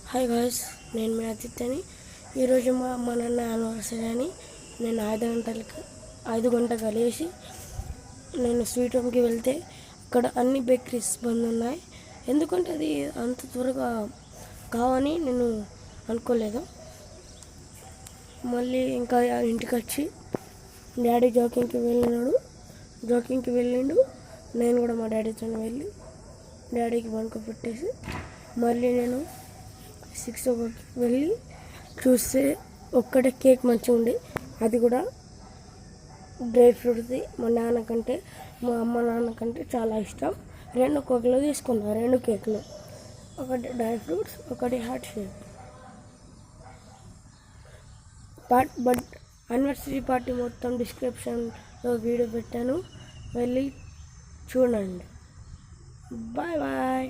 Hi guys, నేను మీ ఆదిత్యని. ఈరోజు మా అమ్మ నాన్న యానివర్సరీ అని నేను 5 గంటలకు లేచి నేను స్వీట్ హోమ్కి వెళ్తే అక్కడ అన్ని బేకరీస్ బంద్ ఉన్నాయి. ఎందుకంటే అది అంత త్వరగా కావని నేను అనుకోలేదు. మళ్ళీ ఇంకా ఇంటికి వచ్చి డాడీ జాకింగ్కి వెళ్ళిండు. నేను కూడా మా డాడీతో వెళ్ళి డాడీకి పెట్టేసి మళ్ళీ నేను 6 o'clock వెళ్ళి చూస్తే ఒక్కటే కేక్ మంచిగా ఉండే. అది కూడా డ్రై ఫ్రూట్ది. మా అమ్మ నాన్న కంటే చాలా ఇష్టం. 2 కేకులు తీసుకున్నా, 2 కేకులు, ఒకటి డ్రై ఫ్రూట్స్, ఒకటి heart shape. But anniversary party మొత్తం డిస్క్రిప్షన్లో వీడియో పెట్టాను, వెళ్ళి చూడండి. Bye bye.